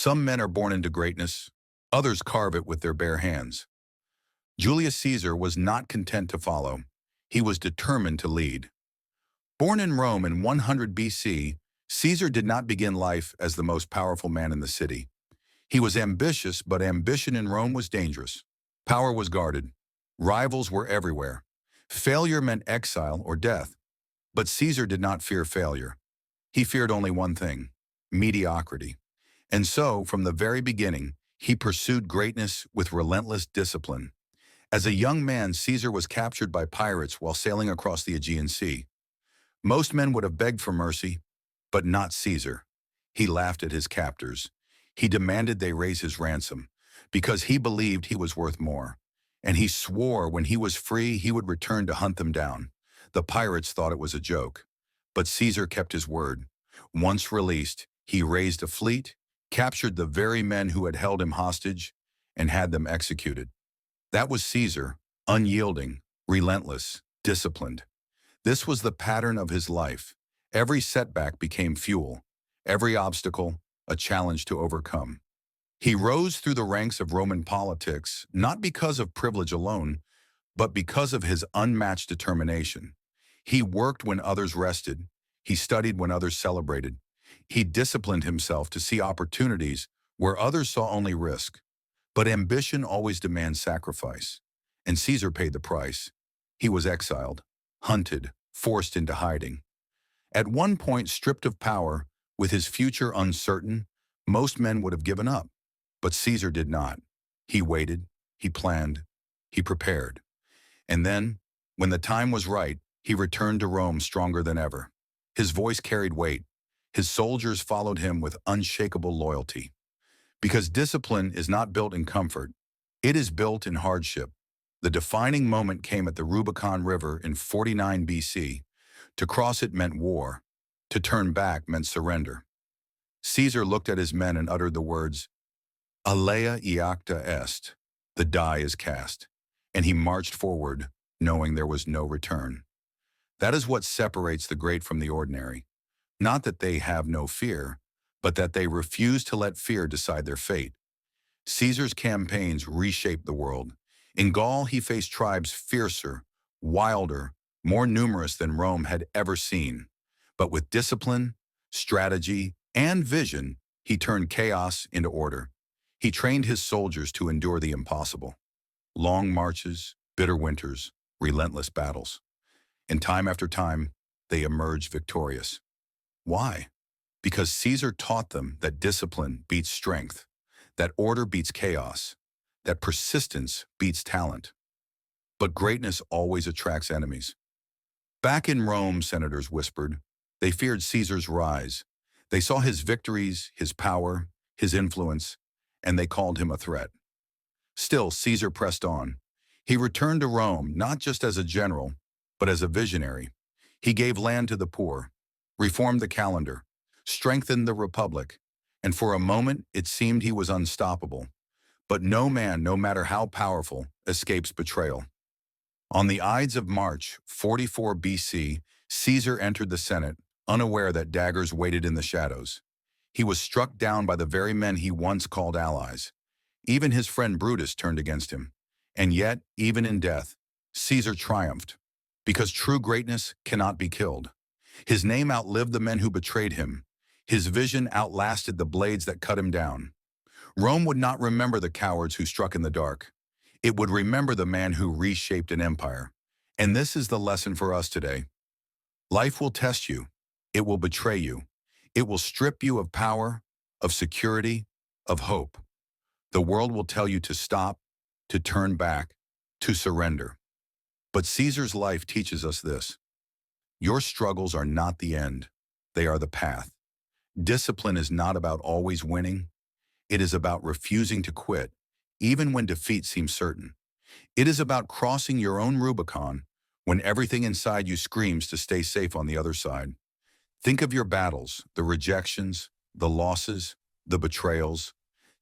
Some men are born into greatness, others carve it with their bare hands. Julius Caesar was not content to follow. He was determined to lead. Born in Rome in 100 BC, Caesar did not begin life as the most powerful man in the city. He was ambitious, but ambition in Rome was dangerous. Power was guarded. Rivals were everywhere. Failure meant exile or death. But Caesar did not fear failure. He feared only one thing: mediocrity. And so, from the very beginning, he pursued greatness with relentless discipline. As a young man, Caesar was captured by pirates while sailing across the Aegean Sea. Most men would have begged for mercy, but not Caesar. He laughed at his captors. He demanded they raise his ransom, because he believed he was worth more. And he swore when he was free, he would return to hunt them down. The pirates thought it was a joke, but Caesar kept his word. Once released, he raised a fleet, captured the very men who had held him hostage, and had them executed. That was Caesar, unyielding, relentless, disciplined. This was the pattern of his life. Every setback became fuel, every obstacle a challenge to overcome. He rose through the ranks of Roman politics, not because of privilege alone, but because of his unmatched determination. He worked when others rested. He studied when others celebrated. He disciplined himself to see opportunities where others saw only risk. But ambition always demands sacrifice, and Caesar paid the price. He was exiled, hunted, forced into hiding. At one point, stripped of power, with his future uncertain, most men would have given up. But Caesar did not. He waited, he planned, he prepared. And then, when the time was right, he returned to Rome stronger than ever. His voice carried weight. His soldiers followed him with unshakable loyalty. Because discipline is not built in comfort, it is built in hardship. The defining moment came at the Rubicon River in 49 BC. To cross it meant war. To turn back meant surrender. Caesar looked at his men and uttered the words, "Alea iacta est," the die is cast, and he marched forward, knowing there was no return. That is what separates the great from the ordinary. Not that they have no fear, but that they refuse to let fear decide their fate. Caesar's campaigns reshaped the world. In Gaul, he faced tribes fiercer, wilder, more numerous than Rome had ever seen. But with discipline, strategy, and vision, he turned chaos into order. He trained his soldiers to endure the impossible. Long marches, bitter winters, relentless battles. And time after time, they emerged victorious. Why? Because Caesar taught them that discipline beats strength, that order beats chaos, that persistence beats talent. But greatness always attracts enemies. Back in Rome, senators whispered. They feared Caesar's rise. They saw his victories, his power, his influence, and they called him a threat. Still, Caesar pressed on. He returned to Rome not just as a general, but as a visionary. He gave land to the poor, reformed the calendar, strengthened the republic, and for a moment it seemed he was unstoppable. But no man, no matter how powerful, escapes betrayal. On the Ides of March, 44 BC, Caesar entered the Senate, unaware that daggers waited in the shadows. He was struck down by the very men he once called allies. Even his friend Brutus turned against him. And yet, even in death, Caesar triumphed, because true greatness cannot be killed. His name outlived the men who betrayed him. His vision outlasted the blades that cut him down. Rome would not remember the cowards who struck in the dark. It would remember the man who reshaped an empire. And this is the lesson for us today. Life will test you. It will betray you. It will strip you of power, of security, of hope. The world will tell you to stop, to turn back, to surrender. But Caesar's life teaches us this. Your struggles are not the end. They are the path. Discipline is not about always winning. It is about refusing to quit, even when defeat seems certain. It is about crossing your own Rubicon when everything inside you screams to stay safe on the other side. Think of your battles, the rejections, the losses, the betrayals.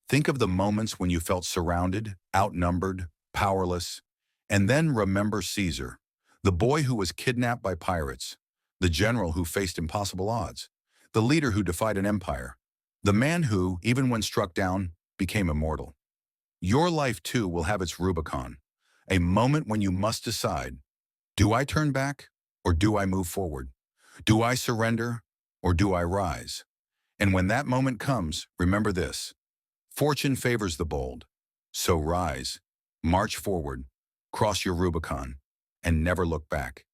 Think of the moments when you felt surrounded, outnumbered, powerless. And then remember Caesar, the boy who was kidnapped by pirates, the general who faced impossible odds, the leader who defied an empire. The man who, even when struck down, became immortal. Your life too will have its Rubicon, a moment when you must decide, do I turn back or do I move forward? Do I surrender or do I rise? And when that moment comes, remember this: fortune favors the bold. So rise, march forward, cross your Rubicon, and never look back.